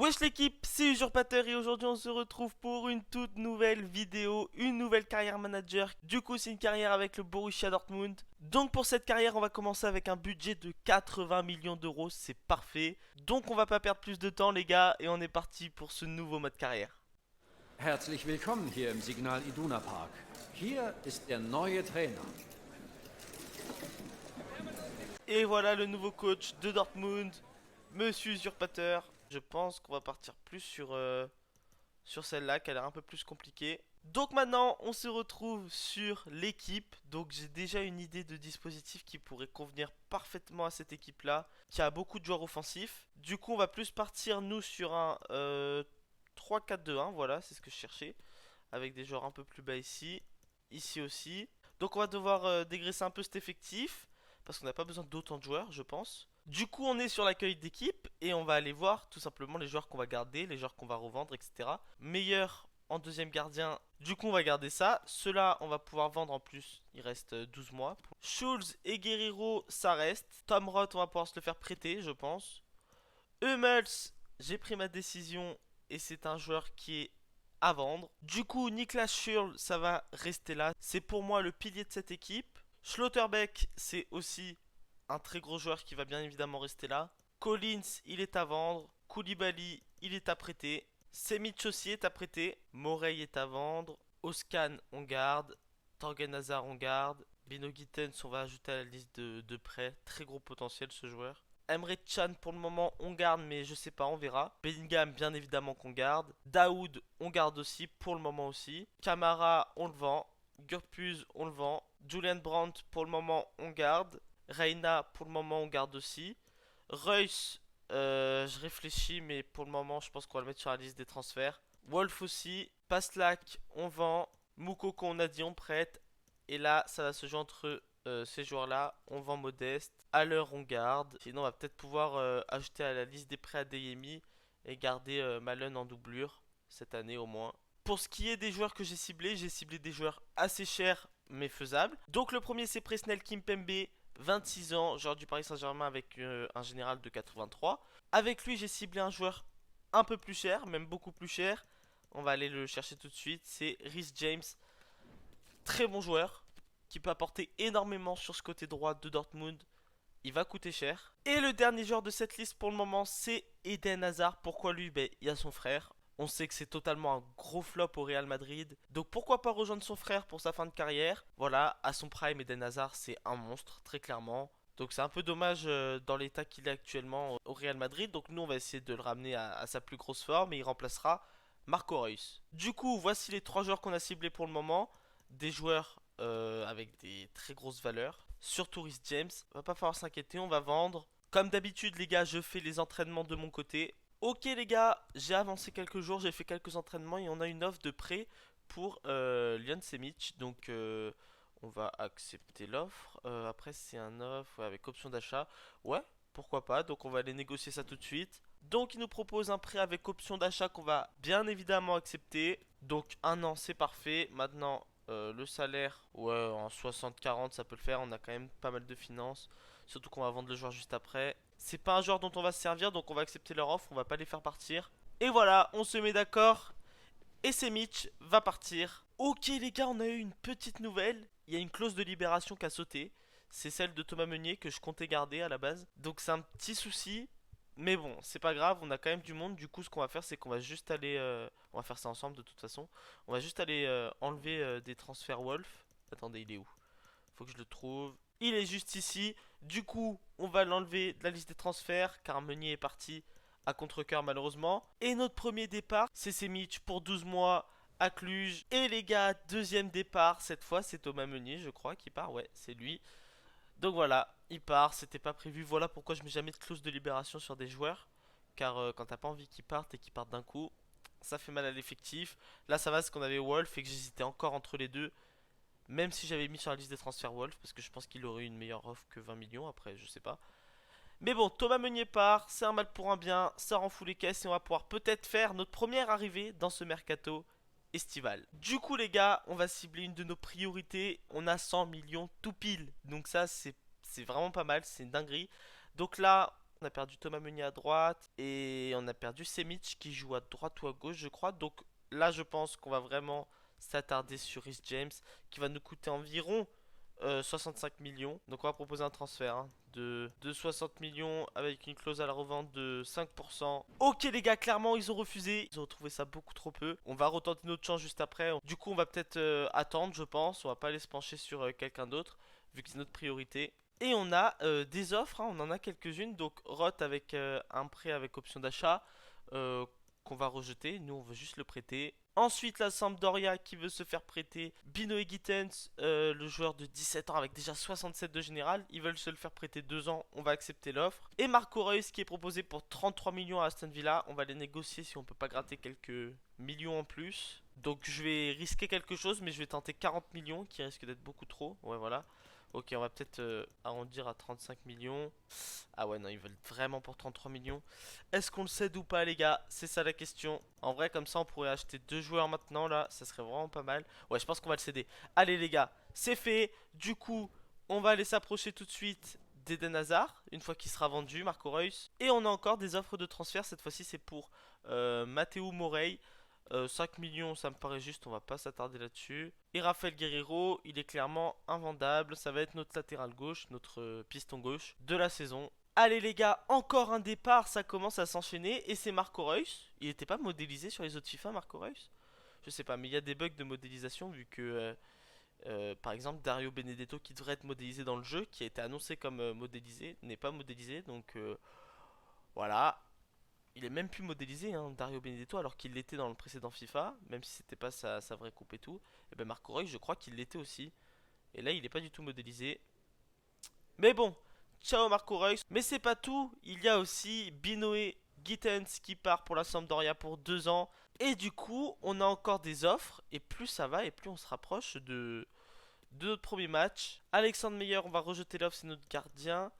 Wesh l'équipe, c'est Usurpateur et aujourd'hui on se retrouve pour une toute nouvelle vidéo, une nouvelle carrière manager. Du coup c'est une carrière avec le Borussia Dortmund. Donc pour cette carrière on va commencer avec un budget de 80 millions d'euros, c'est parfait. Donc on va pas perdre plus de temps les gars et on est parti pour ce nouveau mode carrière. Herzlich willkommen hier im Signal Iduna Park. Hier ist der neue Trainer. Et voilà le nouveau coach de Dortmund, Monsieur Usurpateur. Je pense qu'on va partir plus sur celle-là qui a l'air un peu plus compliquée. Donc maintenant on se retrouve sur l'équipe. Donc j'ai déjà une idée de dispositif qui pourrait convenir parfaitement à cette équipe là, qui a beaucoup de joueurs offensifs. Du coup on va plus partir nous sur un 3-4-2-1, voilà c'est ce que je cherchais. Avec des joueurs un peu plus bas ici, ici aussi. Donc on va devoir dégraisser un peu cet effectif, parce qu'on n'a pas besoin d'autant de joueurs je pense. Du coup, on est sur l'accueil d'équipe et on va aller voir tout simplement les joueurs qu'on va garder, les joueurs qu'on va revendre, etc. Meilleur en deuxième gardien, du coup, on va garder ça. Ceux-là, on va pouvoir vendre en plus. Il reste 12 mois. Schulz et Guerrero, ça reste. Tom Roth, on va pouvoir se le faire prêter, je pense. Hummels, j'ai pris ma décision et c'est un joueur qui est à vendre. Du coup, Niklas Schürrle, ça va rester là. C'est pour moi le pilier de cette équipe. Schlotterbeck, c'est aussi un très gros joueur qui va bien évidemment rester là. Collins, il est à vendre. Koulibaly, il est à prêter. Semic aussi est à prêter. Morey est à vendre. Oscan, on garde. Torgan Hazard, on garde. Beno Gittens, on va ajouter à la liste de prêts. Très gros potentiel ce joueur. Emre Can, pour le moment, on garde, mais je sais pas, on verra. Bellingham, bien évidemment qu'on garde. Daoud, on garde aussi, pour le moment aussi. Camara, on le vend. Gurpuz, on le vend. Julian Brandt, pour le moment, on garde. Reina, pour le moment, on garde aussi. Reus, je réfléchis, mais pour le moment, je pense qu'on va le mettre sur la liste des transferts. Wolf aussi. Paslak, on vend. Moukoko, on a dit, on prête. Et là, ça va se jouer entre ces joueurs-là. On vend Modeste. À l'heure, on garde. Sinon, on va peut-être pouvoir ajouter à la liste des prêts à Adeyemi et garder Malen en doublure cette année au moins. Pour ce qui est des joueurs que j'ai ciblé des joueurs assez chers mais faisables. Donc le premier c'est Presnel Kimpembe, 26 ans, joueur du Paris Saint-Germain avec un général de 83. Avec lui j'ai ciblé un joueur un peu plus cher, même beaucoup plus cher. On va aller le chercher tout de suite, c'est Reece James. Très bon joueur, qui peut apporter énormément sur ce côté droit de Dortmund. Il va coûter cher. Et le dernier joueur de cette liste pour le moment, c'est Eden Hazard. Pourquoi lui? Ben, il y a son frère. On sait que c'est totalement un gros flop au Real Madrid. Donc pourquoi pas rejoindre son frère pour sa fin de carrière? Voilà, à son prime, Eden Hazard, c'est un monstre, très clairement. Donc c'est un peu dommage dans l'état qu'il est actuellement au Real Madrid. Donc nous, on va essayer de le ramener à sa plus grosse forme et il remplacera Marco Reus. Du coup, voici les trois joueurs qu'on a ciblés pour le moment. Des joueurs avec des très grosses valeurs. Surtout Rhys James. Va pas falloir s'inquiéter, on va vendre. Comme d'habitude, les gars, je fais les entraînements de mon côté. Ok, les gars, j'ai avancé quelques jours, j'ai fait quelques entraînements et on a une offre de prêt pour Lian Semic. Donc, on va accepter l'offre. Après, c'est un offre ouais, avec option d'achat. Ouais, pourquoi pas. Donc, on va aller négocier ça tout de suite. Donc, il nous propose un prêt avec option d'achat qu'on va bien évidemment accepter. Donc, un an, c'est parfait. Maintenant, le salaire, ouais, en 60-40, ça peut le faire. On a quand même pas mal de finances. Surtout qu'on va vendre le joueur juste après. C'est pas un joueur dont on va se servir, donc on va accepter leur offre. On va pas les faire partir. Et voilà, on se met d'accord. Et Semic va partir. Ok, les gars, on a eu une petite nouvelle. Il y a une clause de libération qui a sauté. C'est celle de Thomas Meunier que je comptais garder à la base. Donc c'est un petit souci. Mais bon, c'est pas grave, on a quand même du monde. Du coup, ce qu'on va faire, c'est qu'on va juste aller. On va faire ça ensemble de toute façon. On va juste aller enlever des transferts Wolf. Attendez, il est où? Faut que je le trouve. Il est juste ici. Du coup, on va l'enlever de la liste des transferts car Meunier est parti à contre-cœur malheureusement. Et notre premier départ, c'est Semic pour 12 mois à Cluj. Et les gars, deuxième départ, cette fois c'est Thomas Meunier, je crois, qui part. Ouais, c'est lui. Donc voilà, il part, c'était pas prévu. Voilà pourquoi je mets jamais de clause de libération sur des joueurs. Car quand t'as pas envie qu'ils partent et qu'ils partent d'un coup, ça fait mal à l'effectif. Là, ça va, c'est qu'on avait Wolf et que j'hésitais encore entre les deux. Même si j'avais mis sur la liste des transferts Wolf, parce que je pense qu'il aurait eu une meilleure offre que 20 millions, après je sais pas. Mais bon, Thomas Meunier part, c'est un mal pour un bien, ça rend fou les caisses et on va pouvoir peut-être faire notre première arrivée dans ce mercato estival. Du coup les gars, on va cibler une de nos priorités, on a 100 millions tout pile, donc ça c'est vraiment pas mal, c'est une dinguerie. Donc là, On a perdu Thomas Meunier à droite. Et on a perdu Semic qui joue à droite ou à gauche, je crois. Donc là, je pense qu'on va vraiment s'attarder sur Rhys James, qui va nous coûter environ 65 millions. Donc on va proposer un transfert de 60 millions avec une clause à la revente de 5%. Ok les gars, clairement ils ont refusé. Ils ont trouvé ça beaucoup trop peu. On va retenter notre chance juste après. Du coup on va peut-être attendre, je pense. On va pas aller se pencher sur quelqu'un d'autre, vu que c'est notre priorité. Et on a des offres, on en a quelques-unes. Donc Roth avec un prêt avec option d'achat qu'on va rejeter. Nous on veut juste le prêter. Ensuite, la Sampdoria qui veut se faire prêter Binoé Gittens, le joueur de 17 ans avec déjà 67 de général. Ils veulent se le faire prêter 2 ans, on va accepter l'offre. Et Marco Reus qui est proposé pour 33 millions à Aston Villa. On va les négocier si on peut pas gratter quelques millions en plus. Donc je vais risquer quelque chose, mais je vais tenter 40 millions qui risque d'être beaucoup trop. Ouais, voilà. Ok, on va peut-être arrondir à 35 millions. Ah ouais, non, ils veulent vraiment pour 33 millions. Est-ce qu'on le cède ou pas, les gars? C'est ça la question. En vrai, comme ça, on pourrait acheter 2 joueurs maintenant, là. Ça serait vraiment pas mal. Ouais, je pense qu'on va le céder. Allez, les gars, c'est fait. Du coup, on va aller s'approcher tout de suite d'Eden Hazard, une fois qu'il sera vendu, Marco Reus. Et on a encore des offres de transfert. Cette fois-ci, c'est pour Matteo Morey. 5 millions, ça me paraît juste, on va pas s'attarder là-dessus. Et Rafael Guerreiro, il est clairement invendable. Ça va être notre latéral gauche, notre piston gauche de la saison. Allez les gars, encore un départ, ça commence à s'enchaîner. Et c'est Marco Reus. Il était pas modélisé sur les autres FIFA, Marco Reus? Je sais pas, mais il y a des bugs de modélisation vu que... par exemple, Dario Benedetto qui devrait être modélisé dans le jeu, qui a été annoncé comme modélisé, n'est pas modélisé. Donc voilà, il est même plus modélisé, Dario Benedetto, alors qu'il l'était dans le précédent FIFA, même si c'était pas sa vraie coupe et tout. Et ben Marco Reus, je crois qu'il l'était aussi. Et là, il est pas du tout modélisé. Mais bon, ciao Marco Reus. Mais c'est pas tout, il y a aussi Binoé Gittens qui part pour la Sampdoria pour 2 ans. Et du coup, on a encore des offres. Et plus ça va, et plus on se rapproche de notre premier match. Alexandre Meyer, on va rejeter l'offre, c'est notre gardien.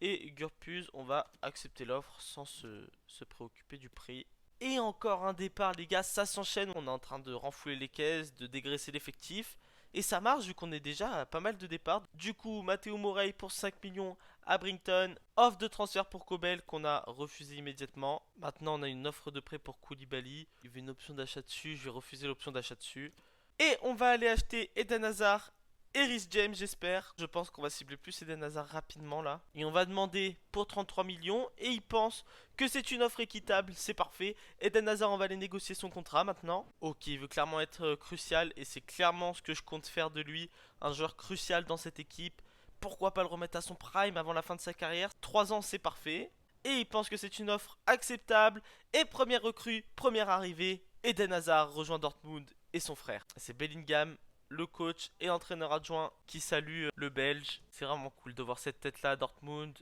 Et Gurpuz, on va accepter l'offre sans se préoccuper du prix. Et encore un départ, les gars, ça s'enchaîne. On est en train de renflouer les caisses, de dégraisser l'effectif. Et ça marche vu qu'on est déjà à pas mal de départs. Du coup, Matteo Morey pour 5 millions à Brington. Offre de transfert pour Kobel qu'on a refusé immédiatement. Maintenant, on a une offre de prêt pour Koulibaly. Il y avait une option d'achat dessus. Je vais refuser l'option d'achat dessus. Et on va aller acheter Eden Hazard et Rhys James, j'espère. Je pense qu'on va cibler plus Eden Hazard rapidement là. Et on va demander pour 33 millions. Et il pense que c'est une offre équitable. C'est parfait. Eden Hazard, on va aller négocier son contrat maintenant. Ok, il veut clairement être crucial. Et c'est clairement ce que je compte faire de lui. Un joueur crucial dans cette équipe. Pourquoi pas le remettre à son prime avant la fin de sa carrière? 3 ans, c'est parfait. Et il pense que c'est une offre acceptable. Et première recrue, première arrivée. Eden Hazard rejoint Dortmund et son frère. C'est Bellingham, le coach et entraîneur adjoint qui salue le Belge. C'est vraiment cool de voir cette tête là à Dortmund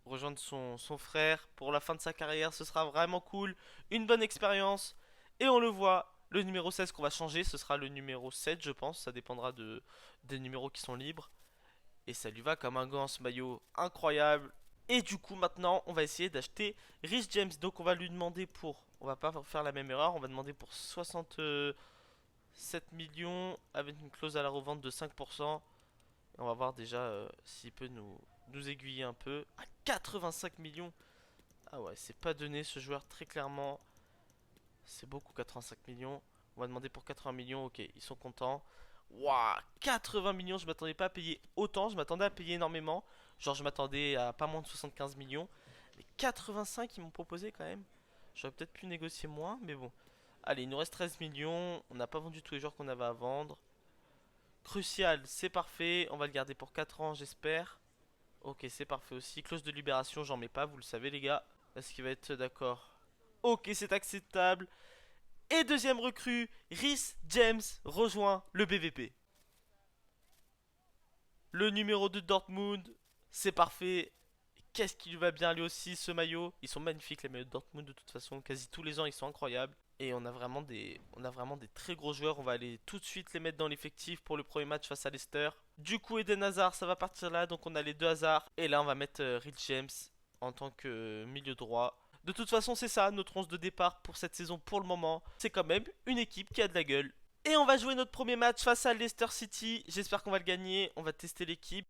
rejoindre son frère pour la fin de sa carrière. Ce sera vraiment cool, une bonne expérience. Et on le voit, le numéro 16 qu'on va changer, ce sera le numéro 7 je pense. Ça dépendra des numéros qui sont libres. Et ça lui va comme un gant ce maillot, incroyable. Et du coup maintenant on va essayer d'acheter Rhys James. Donc on va lui demander pour, on va pas faire la même erreur, on va demander pour 7 millions avec une clause à la revente de 5%. Et on va voir déjà s'il peut nous aiguiller un peu. À 85 millions. Ah ouais, c'est pas donné ce joueur très clairement. C'est beaucoup 85 millions. On va demander pour 80 millions. Ok, ils sont contents. Waouh, 80 millions, je m'attendais pas à payer autant. Je m'attendais à payer énormément. Genre, je m'attendais à pas moins de 75 millions. Mais 85, ils m'ont proposé quand même. J'aurais peut-être pu négocier moins, mais bon. Allez, il nous reste 13 millions. On n'a pas vendu tous les joueurs qu'on avait à vendre. Crucial, c'est parfait. On va le garder pour 4 ans, j'espère. Ok, c'est parfait aussi. Clause de libération, j'en mets pas, vous le savez, les gars. Est-ce qu'il va être d'accord? Ok, c'est acceptable. Et deuxième recrue, Rhys James rejoint le BVP. Le numéro 2 de Dortmund, c'est parfait. Qu'est-ce qui lui va bien lui aussi ce maillot? Ils sont magnifiques les maillots de Dortmund de toute façon. Quasi tous les ans ils sont incroyables. Et on a vraiment des très gros joueurs. On va aller tout de suite les mettre dans l'effectif pour le premier match face à Leicester. Du coup Eden Hazard ça va partir là. Donc on a les deux Hazard. Et là on va mettre Rhys James en tant que milieu droit. De toute façon c'est ça notre 11 de départ pour cette saison pour le moment. C'est quand même une équipe qui a de la gueule. Et on va jouer notre premier match face à Leicester City. J'espère qu'on va le gagner. On va tester l'équipe.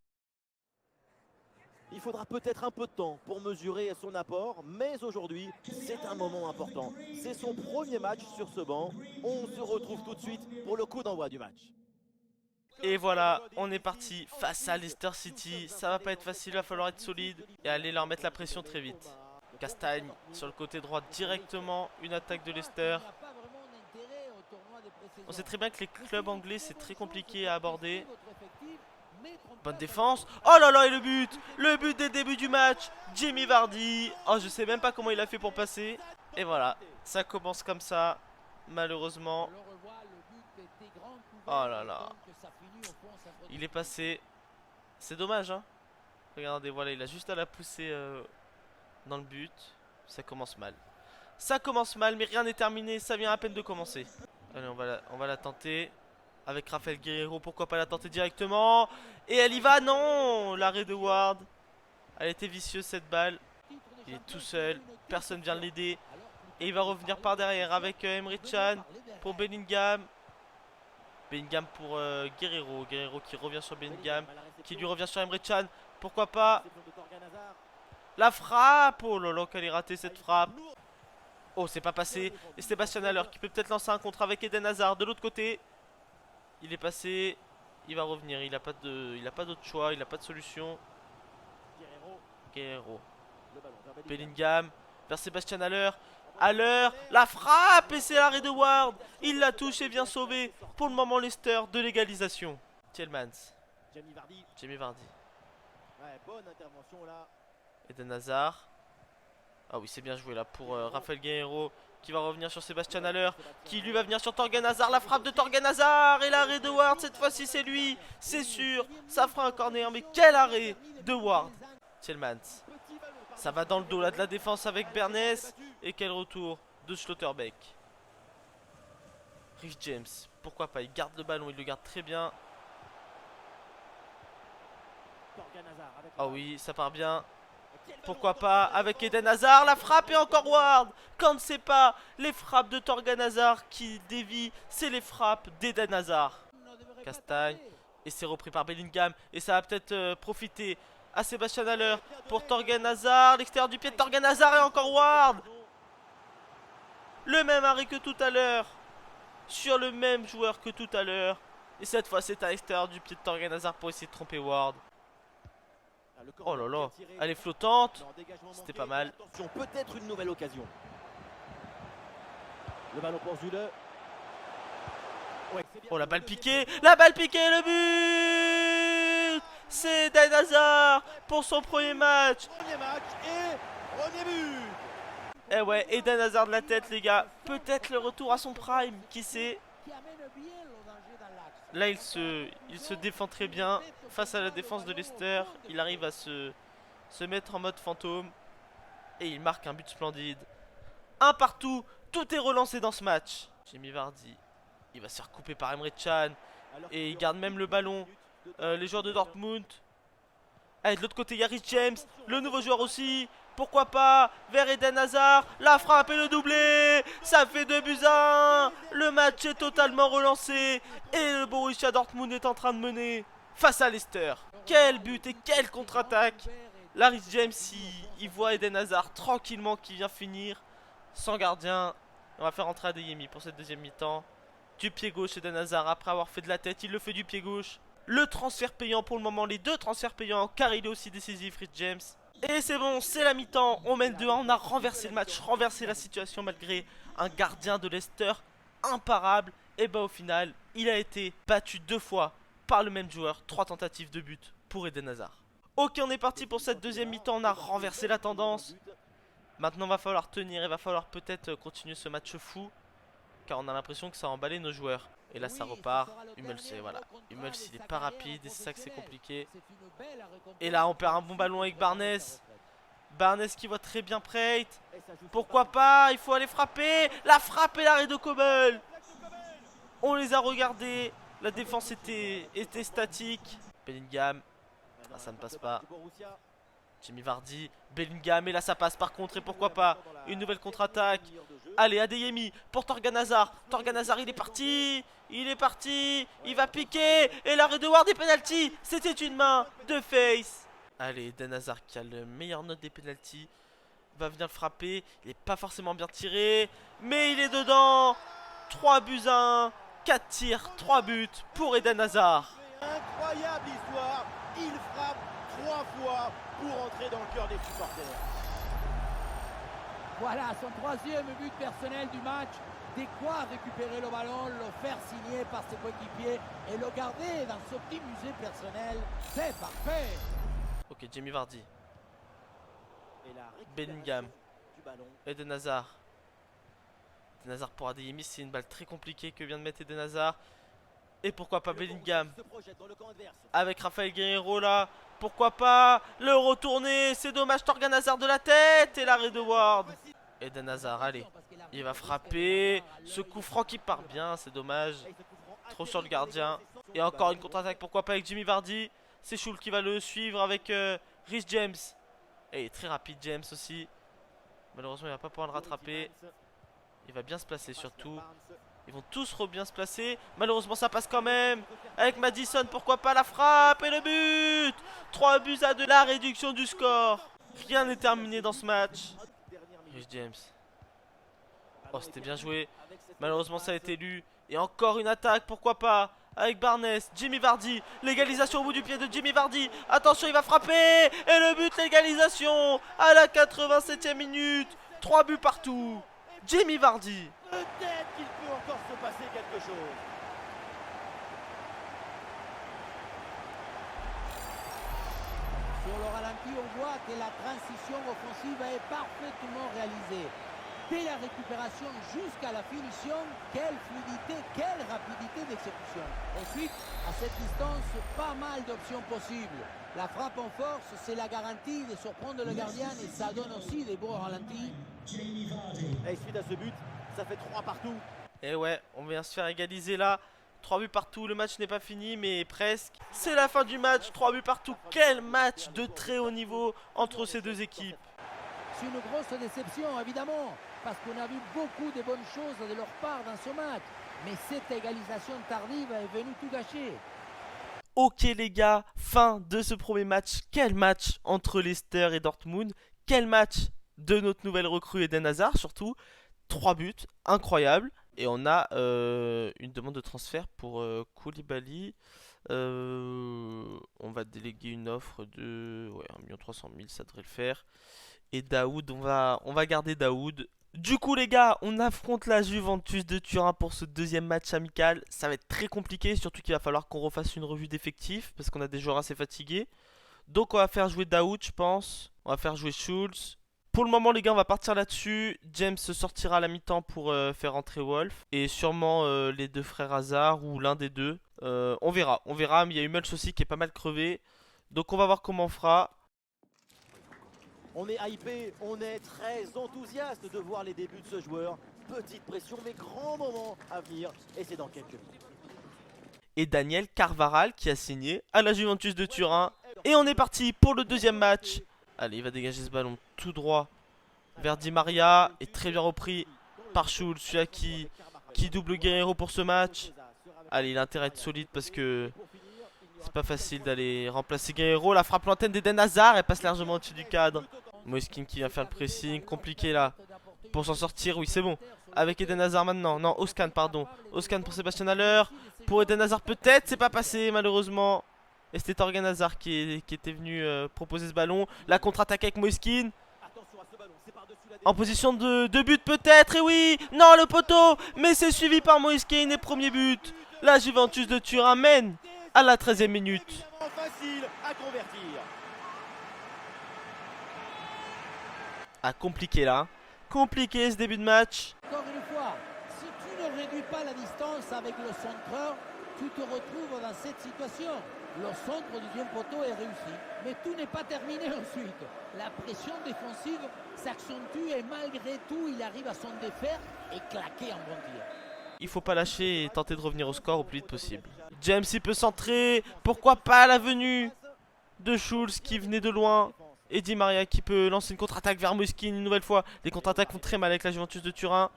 Il faudra peut-être un peu de temps pour mesurer son apport, mais aujourd'hui, c'est un moment important. C'est son premier match sur ce banc. On se retrouve tout de suite pour le coup d'envoi du match. Et voilà, on est parti face à Leicester City. Ça va pas être facile, il va falloir être solide et aller leur mettre la pression très vite. Castagne sur le côté droit directement, une attaque de Leicester. On sait très bien que les clubs anglais c'est très compliqué à aborder. Bonne défense. Oh là là, et le but des débuts du match, Jamie Vardy. Oh, je sais même pas comment il a fait pour passer. Et voilà, ça commence comme ça, malheureusement. Oh là là, il est passé. C'est dommage, hein. Regardez, voilà, il a juste à la pousser dans le but. Ça commence mal. Ça commence mal, mais rien n'est terminé. Ça vient à peine de commencer. Allez, on va la tenter. Avec Raphaël Guerreiro, pourquoi pas la tenter directement. Et elle y va, non. L'arrêt de Ward. Elle était vicieuse cette balle. Il est tout seul, personne vient l'aider. Et il va revenir par derrière avec Emre Can pour Bellingham. Bellingham pour Guerreiro. Guerreiro qui revient sur Bellingham. Qui lui revient sur Emre Can. Pourquoi pas. La frappe. Oh là là, qu'elle est ratée cette frappe. Oh, c'est pas passé. Et Sébastien Haller qui peut peut-être lancer un contre avec Eden Hazard de l'autre côté. Il est passé. Il va revenir. Il a pas d'autre choix. Il a pas de solution. Guerreiro. Bellingham vers Sébastien Haller. Haller, la frappe et c'est l'arrêt de Ward. Il la touche et vient sauver pour le moment Leicester de l'égalisation. Tielemans. Jamie Vardy. Bonne intervention là. Eden Hazard. Ah oui, c'est bien joué là pour Raphaël Guerreiro qui va revenir sur Sébastien Haller, qui lui va venir sur Torgan Hazard. La frappe de Torgan Hazard et l'arrêt de Ward. Cette fois-ci c'est lui, c'est sûr. Ça fera un corner, mais quel arrêt de Ward. Tielemans. Ça va dans le dos là de la défense avec Bernès. Et quel retour de Schlotterbeck. Rich James, pourquoi pas, il garde le ballon, il le garde très bien. Ah oui, ça part bien. Pourquoi pas avec Eden Hazard, la frappe et encore Ward. Quand c'est pas les frappes de Torgan Hazard qui dévient, c'est les frappes d'Eden Hazard. Castagne, et c'est repris par Bellingham. Et ça va peut-être profiter à Sébastien Haller pour Torgan Hazard. L'extérieur du pied de Torgan Hazard et encore Ward. Le même arrêt que tout à l'heure. Sur le même joueur que tout à l'heure. Et cette fois c'est à l'extérieur du pied de Torgan Hazard pour essayer de tromper Ward. Oh là là, elle est flottante. C'était pas mal. Peut-être une nouvelle occasion. Le ballon pour Zule. Oh la balle piquée. La balle piquée, le but. C'est Eden Hazard pour son premier match. Premier match et premier but. Eh ouais, Eden Hazard de la tête les gars. Peut-être le retour à son prime, qui sait. Là il se défend très bien. Face à la défense de Leicester, il arrive à se mettre en mode fantôme. Et il marque un but splendide. Un partout, tout est relancé dans ce match. Jamie Vardy, il va se faire couper par Emre Can. Et il garde même le ballon. Les joueurs de Dortmund. Allez, de l'autre côté, il y a Rich James, le nouveau joueur aussi. Pourquoi pas vers Eden Hazard. La frappe et le doublé. Ça fait 2-1. Le match est totalement relancé. Et le Borussia Dortmund est en train de mener face à Leicester. Quel but et quelle contre-attaque. Rich James, il voit Eden Hazard tranquillement qui vient finir. Sans gardien. On va faire entrer Adeyemi pour cette deuxième mi-temps. Du pied gauche, Eden Hazard, après avoir fait de la tête, il le fait du pied gauche. Le transfert payant pour le moment, les deux transferts payants, car il est aussi décisif, Rich James. Et c'est bon, c'est la mi-temps, on mène 2-1, on a renversé le match, renversé la situation malgré un gardien de Leicester imparable. Et bah au final, il a été battu 2 fois par le même joueur, 3 tentatives de but pour Eden Hazard. Ok, on est parti pour cette deuxième mi-temps, on a renversé la tendance. Maintenant, va falloir tenir et va falloir peut-être continuer ce match fou, car on a l'impression que ça a emballé nos joueurs. Et là ça repart, Hummels, voilà. Hummels il est pas rapide et c'est ça que c'est compliqué. Et là on perd un bon ballon avec Barnes. Barnes qui voit très bien Preit. Pourquoi pas, il faut aller frapper. La frappe et l'arrêt de Kobel. On les a regardés. La défense était statique. Bellingham, ah, ça ne passe pas. Jamie Vardy, Bellingham, et là ça passe par contre. Et pourquoi pas une nouvelle contre-attaque. Allez, Adeyemi pour Torgan Hazard. Torgan Hazard, il est parti. Il va piquer. Et l'arrêt de Ward et penalty. C'était une main de Face. Allez, Eden Hazard qui a le meilleur note des penalties va venir le frapper. Il n'est pas forcément bien tiré, mais il est dedans. 3 buts à 1, 4 tirs, 3 buts pour Eden Hazard. Incroyable histoire, il frappe 3 fois pour entrer dans le cœur des supporters. Voilà son troisième but personnel du match. De quoi récupérer le ballon, le faire signer par ses coéquipiers et le garder dans ce petit musée personnel. C'est parfait. Ok, Jamie Vardy, Et la récupération Bellingham, du ballon. Eden Hazard. Eden Hazard pour Adeyemi, c'est une balle très compliquée que vient de mettre Eden Hazard. Et pourquoi pas Bellingham Se projette dans le camp adverse. avec Rafael Guerreiro là. Pourquoi pas le retourner. C'est dommage, Torgan Hazard de la tête. Et l'arrêt de Ward. Eden Hazard, allez. Il va frapper. Ce coup franc qui part bien, c'est dommage. Trop sur le gardien. Et encore une contre-attaque, pourquoi pas avec Jimmy Vardy. C'est Schul qui va le suivre avec Reece James. Et il est très rapide James aussi. Malheureusement il va pas pouvoir le rattraper. Il va bien se placer surtout. Ils vont tous bien se placer. Malheureusement ça passe quand même. Avec Madison, pourquoi pas la frappe et le but. 3 buts à 2, la réduction du score. Rien n'est terminé dans ce match. Reece James. Oh c'était bien joué. Malheureusement ça a été lu. Et encore une attaque, pourquoi pas. Avec Barnes, Jimmy Vardy, l'égalisation au bout du pied de Jimmy Vardy. Attention, il va frapper. Et le but, l'égalisation à la 87e minute. 3 buts partout. Jimmy Vardy. Peut-être qu'il peut encore se passer quelque chose. Sur le ralenti, on voit que la transition offensive est parfaitement réalisée. Dès la récupération jusqu'à la finition, quelle fluidité, quelle rapidité d'exécution. Ensuite, à cette distance, pas mal d'options possibles. La frappe en force, c'est la garantie de surprendre le gardien et ça donne aussi des beaux ralentis. Et suite à ce but, ça fait 3 partout. Et ouais, on vient se faire égaliser là. 3 buts partout, le match n'est pas fini mais presque. C'est la fin du match, 3 buts partout. Quel match de très haut niveau entre ces deux équipes. C'est une grosse déception évidemment, parce qu'on a vu beaucoup de bonnes choses de leur part dans ce match. Mais cette égalisation tardive est venue tout gâcher. Ok les gars, fin de ce premier match. Quel match entre Leicester et Dortmund. Quel match de notre nouvelle recrue Eden Hazard surtout. 3 buts, incroyable. Et on a une demande de transfert pour Koulibaly. On va déléguer une offre de 1 300 000, ça devrait le faire. Et Daoud, on va garder Daoud. Du coup les gars, on affronte la Juventus de Turin pour ce deuxième match amical. Ça va être très compliqué, surtout qu'il va falloir qu'on refasse une revue d'effectifs parce qu'on a des joueurs assez fatigués. Donc on va faire jouer Daoud je pense. On va faire jouer Schulz. Pour le moment les gars on va partir là-dessus. James sortira à la mi-temps pour faire entrer Wolf. Et sûrement les deux frères Hazard ou l'un des deux. On verra, mais il y a Hummels aussi qui est pas mal crevé. Donc on va voir comment on fera. On est hypé, on est très enthousiaste de voir les débuts de ce joueur. Petite pression, mais grand moment à venir. Et c'est dans quelques minutes. Et Daniel Carvaral qui a signé à la Juventus de Turin. Et on est parti pour le deuxième match. Allez, il va dégager ce ballon tout droit vers Di Maria. Et très bien repris par Schulz, celui-là qui double Guerreiro pour ce match. Allez, il a intérêt à être solide parce que c'est pas facile d'aller remplacer Guerreiro. La frappe lointaine d'Eden Hazard, elle passe largement au-dessus du cadre. Moiskin qui vient faire le pressing, compliqué là. Pour s'en sortir, oui c'est bon. Avec Eden Hazard maintenant, non, Oscan pardon. Oscan pour Sébastien Haller. Pour Eden Hazard peut-être, c'est pas passé malheureusement. Et c'était Torgan Hazard qui était venu proposer ce ballon. La contre-attaque avec Moiskin. En position de but peut-être, et oui. Non le poteau, mais c'est suivi par Moiskin et premier but. La Juventus de Turin mène à la 13e minute. Facile à convertir. Ah compliqué là. Compliqué ce début de match. Encore une fois, si tu ne réduis pas la distance avec le centreur, tu te retrouves dans cette situation. Le centre du deuxième poteau est réussi, mais tout n'est pas terminé ensuite. La pression défensive s'accentue et malgré tout, il arrive à s'en défaire et claquer en bon tir. Il faut pas lâcher et tenter de revenir au score au plus vite possible. James il peut centrer. Pourquoi pas la venue de Schulz qui venait de loin. Et Di Maria qui peut lancer une contre-attaque vers Moiskin une nouvelle fois. Les contre-attaques font très mal avec la Juventus de Turin.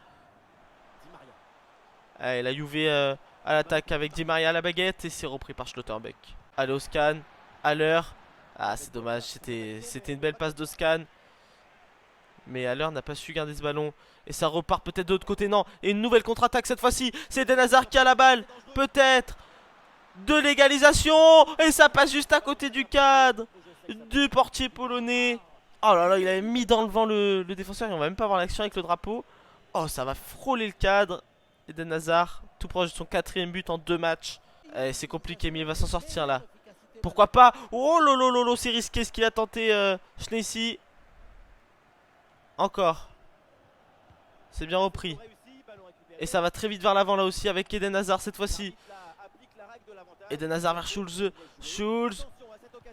Allez, la Juve à l'attaque avec Di Maria à la baguette. Et c'est repris par Schlotterbeck. Allez Oscan, Haller. Ah, c'est dommage, c'était une belle passe d'Oscan. Mais Haller n'a pas su garder ce ballon. Et ça repart peut-être de l'autre côté, non. Et une nouvelle contre-attaque cette fois-ci. C'est Eden Hazard qui a la balle. Peut-être. De l'égalisation. Et ça passe juste à côté du cadre. Du portier polonais. Oh là là, il avait mis dans le vent le défenseur. Et on va même pas voir l'action avec le drapeau. Oh, ça va frôler le cadre. Eden Hazard, tout proche de son 4e but en 2 matchs. C'est compliqué, mais il va s'en sortir là. Pourquoi pas? Oh lolo, c'est risqué ce qu'il a tenté Schneicy. Encore. C'est bien repris. Et ça va très vite vers l'avant là aussi avec Eden Hazard cette fois-ci. Eden Hazard vers Schulz. Schulz.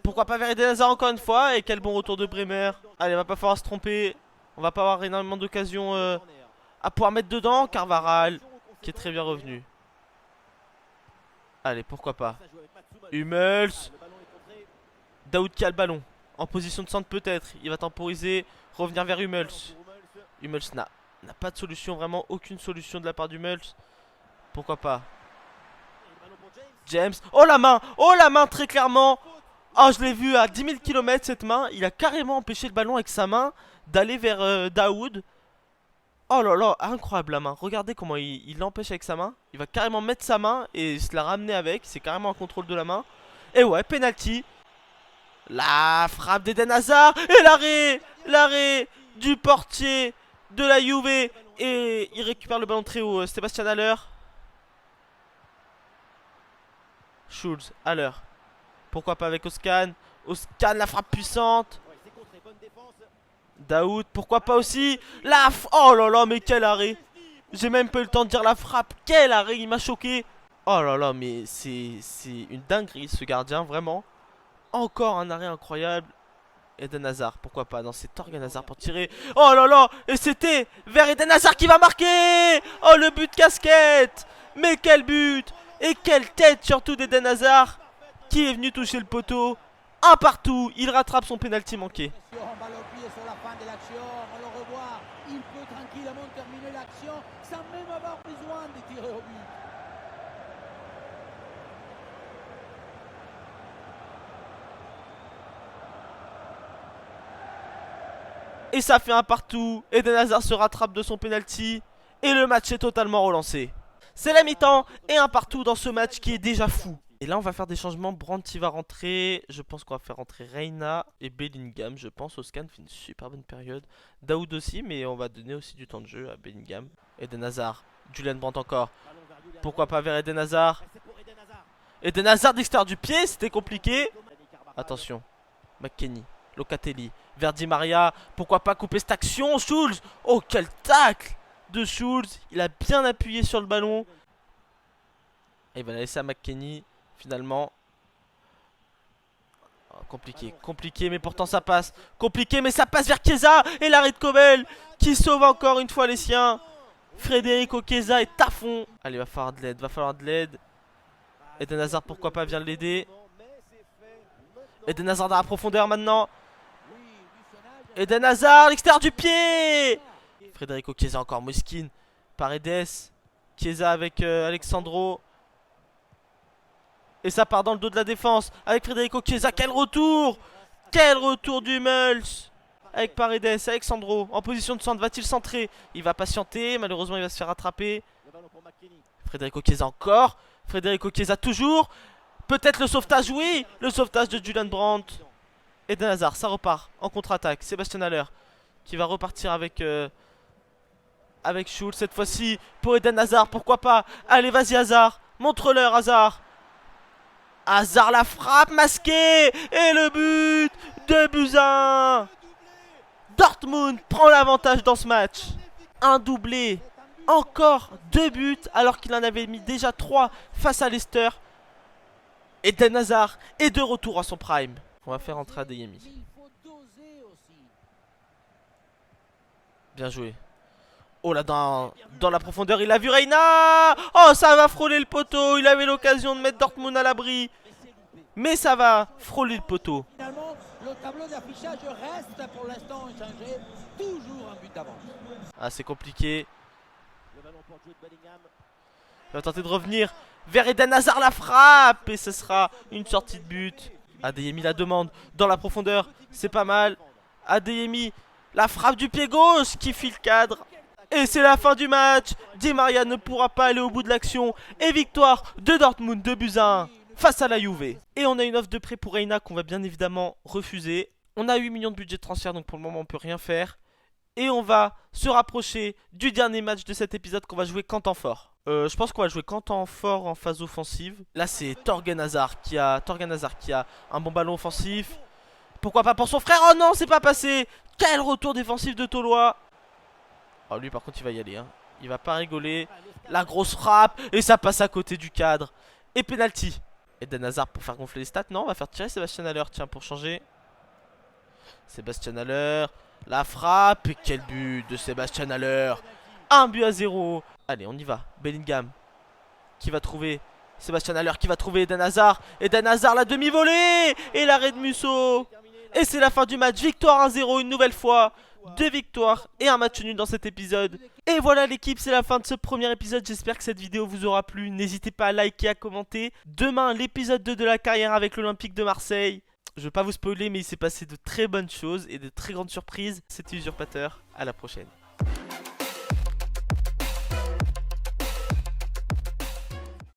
Pourquoi pas vers Eden Hazard encore une fois. Et quel bon retour de Bremer. Allez, on va pas falloir se tromper. On va pas avoir énormément d'occasions à pouvoir mettre dedans. Carvajal qui est très bien revenu. Allez, pourquoi pas. Hummels. Daoud qui a le ballon. En position de centre peut-être. Il va temporiser. Revenir vers Hummels. Hummels n'a pas de solution. Vraiment aucune solution de la part d'Hummels. Pourquoi pas. James. Oh la main. Oh la main très clairement. Oh je l'ai vu à 10 000 km cette main. Il a carrément empêché le ballon avec sa main d'aller vers Daoud. Oh là là, incroyable la main. Regardez comment il l'empêche avec sa main. Il va carrément mettre sa main et se la ramener avec. C'est carrément un contrôle de la main. Et ouais, penalty. La frappe d'Eden Hazard. Et l'arrêt du portier de la Juve. Et il récupère le ballon très haut. Sébastien Haller. Schulz, Haller. Pourquoi pas avec Oscan. Oscan, la frappe puissante. Daoud, pourquoi pas aussi. Oh là là, mais quel arrêt. J'ai même pas eu le temps de dire la frappe. Quel arrêt, il m'a choqué. Oh là là, mais c'est une dinguerie ce gardien, vraiment. Encore un arrêt incroyable. Eden Hazard, pourquoi pas dans cet Torgan Hazard pour tirer. Oh là là, et c'était vers Eden Hazard qui va marquer. Oh le but casquette. Mais quel but. Et quelle tête surtout d'Eden Hazard qui est venu toucher le poteau. Un partout, il rattrape son pénalty manqué. Et ça fait un partout. Eden Hazard se rattrape de son penalty. Et le match est totalement relancé. C'est la mi-temps et un partout dans ce match qui est déjà fou. Et là on va faire des changements. Brandt va rentrer. Je pense qu'on va faire rentrer Reina et Bellingham. Je pense Oscan fait une super bonne période. Daoud aussi, mais on va donner aussi du temps de jeu à Bellingham. Eden Hazard. Julian Brandt encore. Pourquoi pas vers Eden Hazard. Eden Hazard d'extérieur du pied, c'était compliqué. Attention. McKennie. Locatelli. Vers Di Maria. Pourquoi pas couper cette action. Schulz. Oh quel tacle de Schulz. Il a bien appuyé sur le ballon. Et il va la laisser à McKennie. Finalement. Oh, compliqué mais pourtant ça passe. Compliqué mais ça passe vers Chiesa. Et l'arrêt de Kobel qui sauve encore une fois les siens. Federico Chiesa est à fond. Allez, va falloir de l'aide. Eden Hazard pourquoi pas vient l'aider. Eden Hazard dans la profondeur maintenant. Eden Hazard, l'extérieur du pied. Federico Chiesa encore, Moiskin. Paredes. Chiesa avec Alexandro. Et ça part dans le dos de la défense. Avec Federico Chiesa, quel retour. Quel retour d'Hummels. Avec Paredes, Alexandro. En position de centre, va-t-il centrer? Il va patienter, malheureusement il va se faire rattraper. Federico Chiesa encore. Federico Chiesa toujours. Peut-être le sauvetage, oui. Le sauvetage de Julian Brandt. Eden Hazard, ça repart en contre-attaque. Sébastien Haller qui va repartir avec Schulz cette fois-ci pour Eden Hazard, pourquoi pas. Allez, vas-y Hazard, montre-leur Hazard. Hazard la frappe masquée. Et le but de Buzyn. Dortmund prend l'avantage dans ce match. Un doublé. Encore 2 buts alors qu'il en avait mis déjà 3 face à Leicester. Eden Hazard est de retour à son prime. On va faire entrer Adeyemi. Bien joué. Oh là, dans la profondeur, il a vu Reina. Oh, ça va frôler le poteau. Il avait l'occasion de mettre Dortmund à l'abri. Mais ça va frôler le poteau. Finalement, le tableau d'affichage reste pour l'instant inchangé. Toujours un but d'avance. Ah, c'est compliqué. Il va tenter de revenir vers Eden Hazard, la frappe. Et ce sera une sortie de but. Adeyemi la demande dans la profondeur, c'est pas mal. Adeyemi, la frappe du pied gauche qui file le cadre. Et c'est la fin du match. Di Maria ne pourra pas aller au bout de l'action. Et victoire de Dortmund 2-1 face à la Juve. Et on a une offre de prêt pour Reina qu'on va bien évidemment refuser. On a 8 millions de budget de transfert, donc pour le moment on peut rien faire. Et on va se rapprocher du dernier match de cet épisode qu'on va jouer qu'en temps fort. Je pense qu'on va jouer qu'en temps fort en phase offensive. Là c'est Torgan Hazard qui a un bon ballon offensif. Pourquoi pas pour son frère? Oh non, c'est pas passé. Quel retour défensif de Tolois. Oh lui par contre il va y aller hein. Il va pas rigoler. La grosse frappe. Et ça passe à côté du cadre. Et penalty. Eden Hazard pour faire gonfler les stats. Non, on va faire tirer Sébastien Haller. Tiens, pour changer. Sébastien Haller. La frappe. Et quel but de Sébastien Haller. 1-0. Allez, on y va. Bellingham qui va trouver Sébastien Haller, qui va trouver Eden Hazard. Eden Hazard, la demi-volée. Et l'arrêt de Musso. Et c'est la fin du match. Victoire 1-0 une nouvelle fois. 2 victoires et un match nul dans cet épisode. Et voilà l'équipe, c'est la fin de ce premier épisode. J'espère que cette vidéo vous aura plu. N'hésitez pas à liker, à commenter. Demain, l'épisode 2 de la carrière avec l'Olympique de Marseille. Je vais pas vous spoiler, mais il s'est passé de très bonnes choses et de très grandes surprises. C'était Usurpateur, à la prochaine.